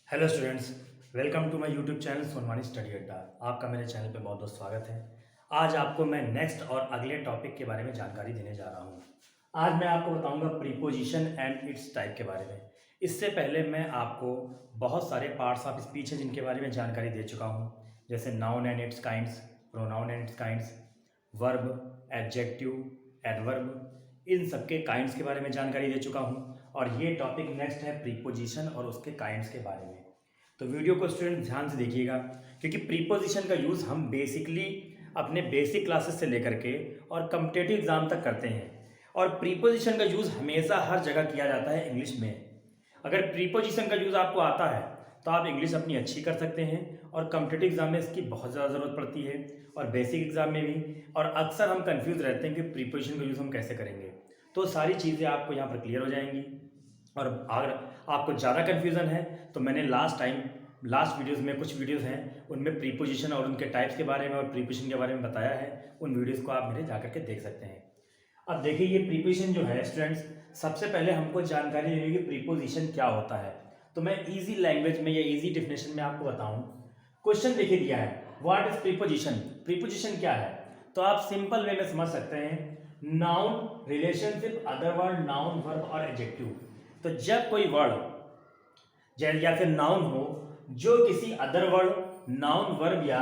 Hello students, welcome to my YouTube channel Sonwani study Adda. आपका मेरे channel पे बहुत बहुत स्वागत है। आज आपको मैं नेक्स्ट और अगले टॉपिक के बारे में जानकारी देने जा रहा हूँ। आज मैं आपको बताऊँगा प्रीपोजिशन एंड इट्स टाइप के बारे में। इससे पहले मैं आपको बहुत सारे पार्ट्स ऑफ स्पीच हैं जिनके बारे में जानकारी दे चुका हूँ, जैसे noun and its kinds, pronoun and its kinds, verb, adjective, adverb, इन सब के काइंड्स के बारे में जानकारी दे चुका हूँ। और ये टॉपिक नेक्स्ट है प्रीपोजिशन और उसके काइंड्स के बारे में। तो वीडियो को स्टूडेंट ध्यान से देखिएगा, क्योंकि प्रीपोजिशन का यूज़ हम बेसिकली अपने बेसिक क्लासेस से लेकर के और कम्पिटेटिव एग्जाम तक करते हैं। और प्रीपोजिशन का यूज़ हमेशा हर जगह किया जाता है इंग्लिश में। अगर प्रीपोजिशन का यूज़ आपको आता है तो आप इंग्लिश अपनी अच्छी कर सकते हैं, और कम्पिटेटिव एग्जाम में इसकी बहुत ज़्यादा ज़रूरत पड़ती है, और बेसिक एग्जाम में भी। और अक्सर हम कंफ्यूज रहते हैं कि प्रीपोजिशन का यूज़ हम कैसे करेंगे। तो सारी चीज़ें आपको यहाँ पर क्लियर हो जाएंगी। और अगर आपको ज़्यादा कन्फ्यूज़न है तो मैंने लास्ट वीडियोस में कुछ वीडियोस हैं उनमें प्रीपोजिशन और उनके टाइप्स के बारे में और प्रीपोजिशन के बारे में बताया है। उन वीडियोस को आप मेरे जाकर के देख सकते हैं। अब देखिए, ये प्रीपोजिशन जो है स्टूडेंट्स, सबसे पहले हमको जानकारी लेनी है कि प्रीपोजिशन क्या होता है। तो मैं इजी लैंग्वेज में या इजी डेफिनेशन में आपको बताऊं। क्वेश्चन देखिए दिया है, व्हाट इज प्रीपोजिशन। प्रीपोजिशन क्या है? तो आप सिंपल वे में समझ सकते हैं, noun relationship other word, noun verb और एडजेक्टिव। तो जब कोई वर्ड या फिर नाउन हो जो किसी अदर वर्ड, नाउन वर्ब या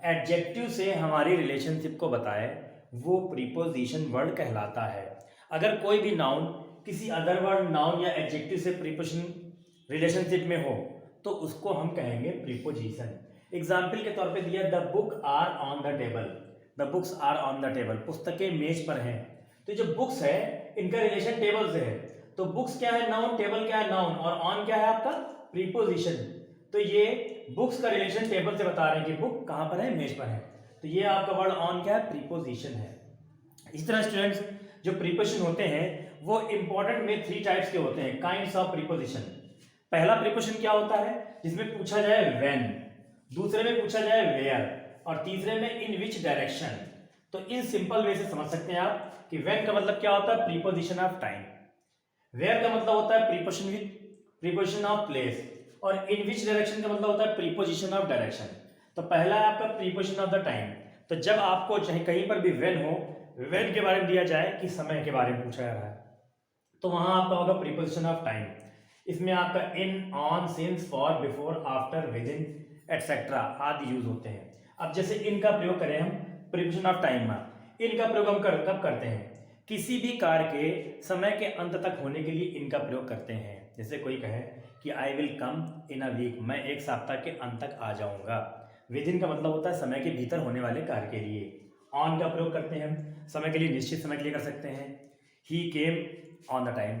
एडजेक्टिव से हमारी रिलेशनशिप को बताए, वो प्रीपोजिशन वर्ड कहलाता है। अगर कोई भी नाउन किसी अदर वर्ड, नाउन या एडजेक्टिव से प्रीपोजिशन रिलेशनशिप में हो तो उसको हम कहेंगे प्रीपोजिशन। एग्जाम्पल के तौर पे दिया, the book are on the table. The books are on the table, पुस्तकें मेज पर हैं। तो जो बुक्स है इनका रिलेशन टेबल से है। तो बुक्स क्या है? नाउन। टेबल क्या है? नाउन। और ऑन क्या है आपका? प्रीपोजिशन। तो ये बुक्स का रिलेशन टेबल से बता रहे हैं कि बुक कहां पर है? मेज पर है। तो ये आपका वर्ड ऑन क्या है? प्रीपोजिशन है। इस तरह स्टूडेंट्स, जो प्रीपोजिशन होते हैं वो इंपॉर्टेंट में 3 टाइप्स के होते हैं, काइंड्स ऑफ प्रीपोजिशन। पहला प्रीपोजिशन क्या होता है? जिसमें पूछा जाए व्हेन, दूसरे में पूछा जाए वेयर, और तीसरे में इन विच डायरेक्शन। तो इन सिंपल वे से समझ सकते हैं आप कि व्हेन का मतलब क्या होता है? Preposition of time. वेयर का मतलब होता है प्रीपोजिशन ऑफ प्लेस, और इन विच डायरेक्शन का मतलब होता है प्रीपोजिशन ऑफ डायरेक्शन। तो पहला है आपका प्रीपोजिशन ऑफ द टाइम। तो जब आपको चाहे कहीं पर भी व्हेन हो, व्हेन के बारे में दिया जाए कि समय के बारे में पूछा जा रहा है, तो वहां आपका होगा प्रीपोजिशन ऑफ टाइम। इसमें आपका in, on, since, for, before, after, within, etcetera आदि यूज होते हैं। अब जैसे इन का प्रयोग करें हम प्रीपोजिशन ऑफ टाइम में, इन का प्रयोग हम कब करते हैं? किसी भी कार्य के समय के अंत तक होने के लिए इनका प्रयोग करते हैं। जैसे कोई कहे कि I will come in a week, मैं एक सप्ताह के अंत तक आ जाऊंगा। विद इन का मतलब होता है समय के भीतर होने वाले कार्य के लिए। ऑन का प्रयोग करते हैं हम समय के लिए, निश्चित समय के लिए कर सकते हैं। ही केम ऑन द टाइम,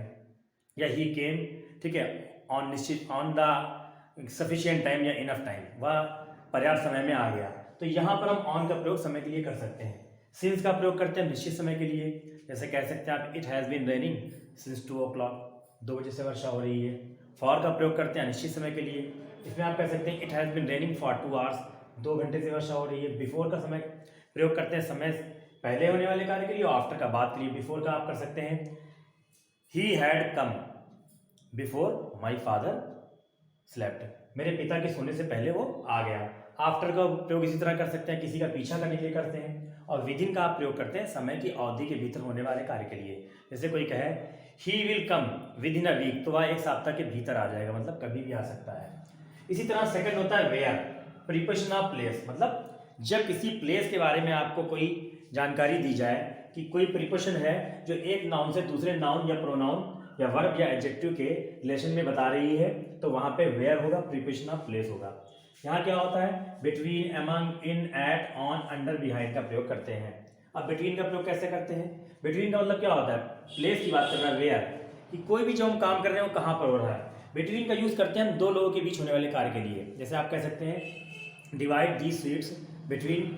या ही केम, ठीक है, ऑन निश्चित, ऑन द सफिशिएंट टाइम या इनफ टाइम, वह पर्याप्त समय में आ गया। तो यहाँ पर हम ऑन का प्रयोग समय के लिए कर सकते हैं। सिंस का प्रयोग करते हैं निश्चित समय के लिए, जैसे कह सकते हैं आप it has been raining since 2 o'clock, 2 बजे से वर्षा हो रही है। फॉर का प्रयोग करते हैं अनिश्चित समय के लिए, इसमें आप कह सकते हैं it has been raining for 2 hours, 2 घंटे से वर्षा हो रही है। बिफोर का समय प्रयोग करते हैं समय पहले होने वाले कार्य के लिए, और आफ्टर का बाद के लिए। बिफोर का आप कर सकते हैं he had come before my father slept, मेरे पिता के सोने से पहले वो आ गया। आफ्टर का प्रयोग इसी तरह कर सकते हैं, किसी का पीछा करने के लिए करते हैं। और विद इन का आप प्रयोग करते हैं समय की अवधि के भीतर होने वाले कार्य के लिए। जैसे कोई कहे he will come within a week, तो वह एक सप्ताह के भीतर आ जाएगा, मतलब कभी भी आ सकता है। इसी तरह सेकंड होता है वेयर, प्रीपोजिशन ऑफ प्लेस। मतलब जब किसी प्लेस के बारे में आपको कोई जानकारी दी जाए कि कोई प्रीपोजिशन है जो एक नाउन से दूसरे नाउन या प्रोनाउन या वर्ब या एडजेक्टिव के रिलेशन में बता रही है, तो वहां पे वेयर होगा, प्रीपोजिशन ऑफ प्लेस होगा। यहाँ क्या होता है? Between, among, in, at, on, under, behind का प्रयोग करते हैं। अब बिटवीन का प्रयोग कैसे करते हैं? बिटवीन का मतलब क्या होता है? प्लेस की बात कर रहा है वेयर, कि कोई भी जो हम काम कर रहे हैं वो कहाँ पर हो रहा है। बिटवीन का यूज करते हैं हम 2 लोगों के बीच होने वाले कार्य के लिए। जैसे आप कह सकते हैं divide the sweets between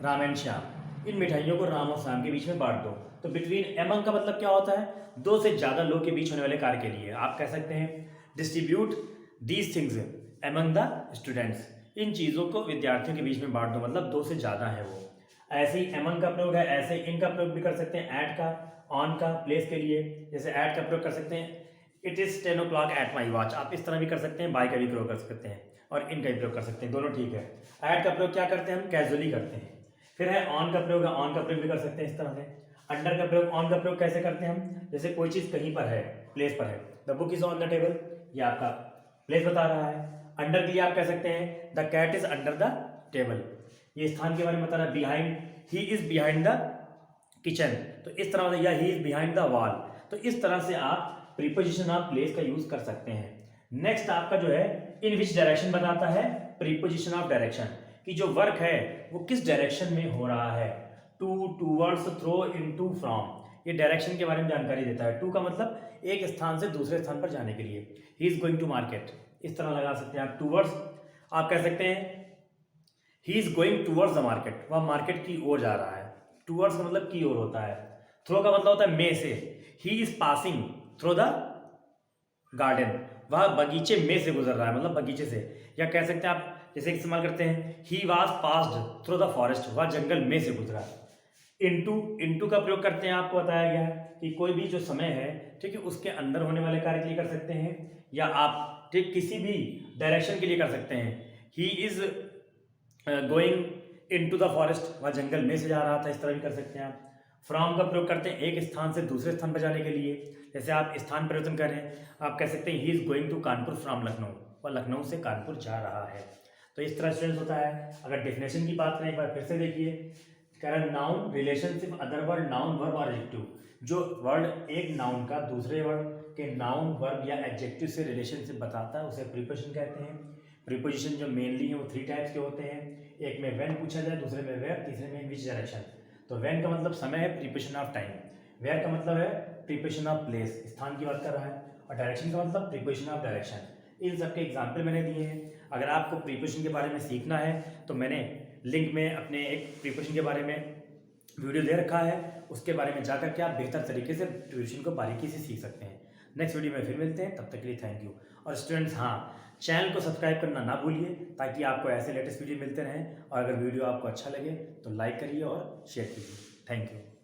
Ram and Shyam, इन मिठाइयों को राम और श्याम के बीच में बांट दो। तो बिटवीन एमंग का मतलब क्या होता है? 2 से ज्यादा लोग के बीच होने वाले कार्य के लिए। आप कह सकते हैं distribute these things among the students, इन चीजों को विद्यार्थियों के बीच में बांट दो, मतलब 2 से ज्यादा है वो। ऐसे ही एमंग का प्रयोग है, ऐसे इन का प्रयोग भी कर सकते हैं, एट का, ऑन का, प्लेस के लिए। जैसे एट का प्रयोग कर सकते हैं it is 10 o'clock at my watch. आप इस तरह भी कर सकते हैं, बाय का भी प्रयोग कर सकते हैं और इन का भी प्रयोग कर सकते हैं, दोनों ठीक है। एट का प्रयोग क्या करते हैं हम, कैजुअली करते हैं। फिर है ऑन का प्रयोग, ऑन का प्रयोग भी कर सकते हैं इस तरह से। अंडर का प्रयोग, ऑन का प्रयोग कैसे करते हैं हम, जैसे कोई चीज़ कहीं पर है, प्लेस पर है, the book is on the table, ये आपका प्लेस बता रहा है। अंडर के लिए आप कह सकते हैं the cat is under the table, ये स्थान के बारे में बता रहा है। Behind, he is behind the kitchen, तो इस तरह से, या he is behind the wall, तो इस तरह से आप प्रीपोजिशन ऑफ प्लेस का यूज कर सकते हैं। नेक्स्ट आपका जो है इन विच डायरेक्शन बताता है, प्रीपोजिशन ऑफ डायरेक्शन, कि जो वर्क है वो किस डायरेक्शन में हो रहा है। To, towards, through, into, from, ये डायरेक्शन के बारे में जानकारी देता है। टू का मतलब एक स्थान से दूसरे स्थान पर जाने के लिए। He is going to market, इस तरह लगा सकते हैं आप। टूवर्ड्स आप कह सकते हैं he is going towards the market, वह मार्केट की ओर जा रहा है। टूवर्ड्स का मतलब की ओर होता है। थ्रो का मतलब होता है में से, he is passing through the garden, वह बगीचे में से गुजर रहा है, मतलब बगीचे से। या कह सकते हैं आप जैसे इस्तेमाल करते हैं, he was passed through the forest, वह जंगल में से गुजरा। इनटू, इनटू का प्रयोग करते हैं, आपको बताया गया है कि कोई भी जो समय है, ठीक है, उसके अंदर होने वाले कार्य के लिए कर सकते हैं, या आप ठीक किसी भी डायरेक्शन के लिए कर सकते हैं। He is going into the forest, वह जंगल में से जा रहा था, इस तरह भी कर सकते हैं आप। फ्रॉम का प्रयोग करते हैं एक स्थान से दूसरे स्थान पर जाने के लिए, जैसे आप स्थान परिवर्तन कर रहे हैं, आप कह सकते हैं he is going to Kanpur from Lucknow, वह लखनऊ से कानपुर जा रहा है। तो इस तरह स्टूडेंट्स होता है। अगर डेफिनेशन की बात करें एक बार फिर से देखिए, कह रहा है noun relationship other word noun verb और एडजेक्टिव, जो वर्ड एक नाउन का दूसरे वर्ड के नाउन वर्ब या एडजेक्टिव से रिलेशनशिप बताता है उसे प्रीपोजिशन कहते हैं। प्रीपोजिशन जो मेनली है वो 3 टाइप्स के होते हैं, एक में व्हेन पूछा जाए, दूसरे में वेयर, तीसरे में इन विच डायरेक्शन। तो व्हेन का मतलब समय है, प्रीपोजिशन ऑफ टाइम। वेयर का मतलब है प्रीपोजिशन ऑफ प्लेस, स्थान की बात कर रहा है। और डायरेक्शन का मतलब प्रीपोजिशन ऑफ डायरेक्शन। इन सब के एग्जाम्पल मैंने दिए हैं। अगर आपको प्रीपोजिशन के बारे में सीखना है तो मैंने लिंक में अपने एक प्रीपोजिशन के बारे में वीडियो दे रखा है, उसके बारे में जाकर के आप बेहतर तरीके से प्रीपोजिशन को बारीकी से सीख सकते हैं। नेक्स्ट वीडियो में फिर मिलते हैं, तब तक के लिए थैंक यू। और स्टूडेंट्स हाँ, चैनल को सब्सक्राइब करना ना भूलिए ताकि आपको ऐसे लेटेस्ट वीडियो मिलते रहें। और अगर वीडियो आपको अच्छा लगे तो लाइक करिए और शेयर कीजिए। Thank you.